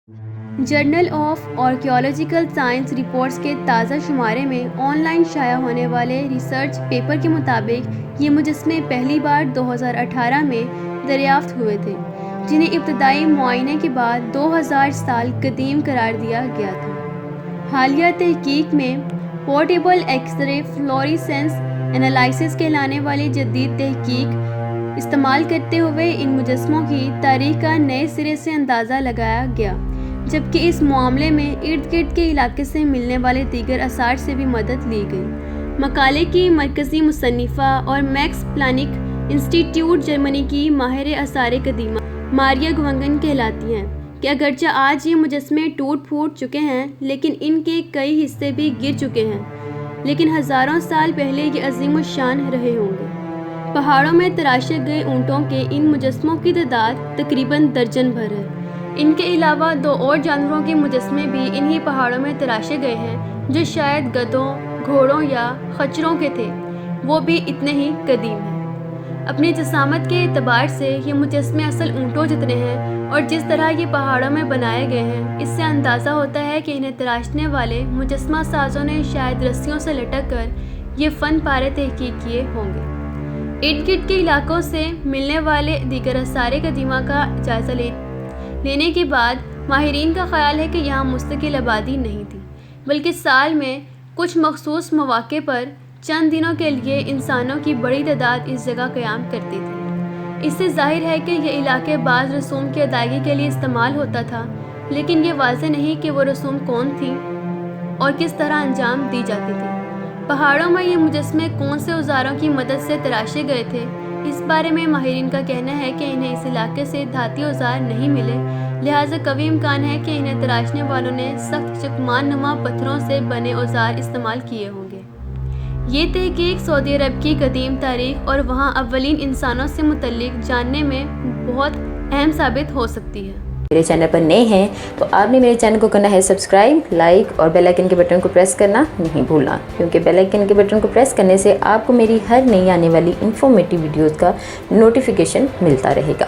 General of archaeological science reports کے تازہ شمارے میں آن لائن شائع ہونے والے ریسرچ پیپر کے مطابق یہ مجسمے پہلی بار 2018 میں دریافت ہوئے تھے، جنہیں ابتدائی معائنے کے بعد 2000 سال قدیم قرار دیا گیا تھا۔ حالیہ تحقیق میں پورٹیبل ایکس رے فلوریسنس انالائسس کہلانے والی جدید تحقیق استعمال کرتے ہوئے ان مجسموں کی تاریخ کا نئے سرے سے اندازہ لگایا گیا، جبکہ اس معاملے میں ارد گرد کے علاقے سے ملنے والے دیگر آثار سے بھی مدد لی گئی۔ مقالے کی مرکزی مصنفہ اور میکس پلانک انسٹی ٹیوٹ جرمنی کی ماہر آثار قدیمہ ماریا گونگن کہلاتی ہیں کہ اگرچہ آج یہ مجسمے ٹوٹ پھوٹ چکے ہیں، لیکن ان کے کئی حصے بھی گر چکے ہیں، لیکن ہزاروں سال پہلے یہ عظیم الشان رہے ہوں گے۔ پہاڑوں میں تراشے گئے اونٹوں کے ان مجسموں کی تعداد تقریباً درجن بھر ہے۔ ان کے علاوہ 2 اور جانوروں کے مجسمے بھی انہی پہاڑوں میں تراشے گئے ہیں، جو شاید گدھوں، گھوڑوں یا خچروں کے تھے، وہ بھی اتنے ہی قدیم ہیں۔ اپنی جسامت کے اعتبار سے یہ مجسمے اصل اونٹوں جتنے ہیں، اور جس طرح یہ پہاڑوں میں بنائے گئے ہیں، اس سے اندازہ ہوتا ہے کہ انہیں تراشنے والے مجسمہ سازوں نے شاید رسیوں سے لٹک کر یہ فن پارے تحقیق کیے ہوں گے۔ ارد گرد کے علاقوں سے ملنے والے دیگر آثار قدیمہ کا جائزہ لینے کے بعد ماہرین کا خیال ہے کہ یہاں مستقل آبادی نہیں تھی، بلکہ سال میں کچھ مخصوص مواقع پر چند دنوں کے لیے انسانوں کی بڑی تعداد اس جگہ قیام کرتی تھی۔ اس سے ظاہر ہے کہ یہ علاقے بعض رسوم کی ادائیگی کے لیے استعمال ہوتا تھا، لیکن یہ واضح نہیں کہ وہ رسوم کون تھیں اور کس طرح انجام دی جاتی تھی۔ پہاڑوں میں یہ مجسمے کون سے اوزاروں کی مدد سے تراشے گئے تھے، اس بارے میں ماہرین کا کہنا ہے کہ انہیں اس علاقے سے دھاتی اوزار نہیں ملے، لہٰذا قوی امکان ہے کہ انہیں تراشنے والوں نے سخت چکمان نما پتھروں سے بنے اوزار استعمال کیے ہوں گے۔ یہ تحقیق سعودی عرب کی قدیم تاریخ اور وہاں اولین انسانوں سے متعلق جاننے میں بہت اہم ثابت ہو سکتی ہے۔ میرے چینل پر نئے ہیں تو آپ نے میرے چینل کو کرنا ہے سبسکرائب، لائک اور بیل آئیکن کے بٹن کو پریس کرنا نہیں بھولنا، کیونکہ بیل آئیکن کے بٹن کو پریس کرنے سے آپ کو میری ہر نئی آنے والی انفارمیٹیو ویڈیوز کا نوٹیفیکیشن ملتا رہے گا۔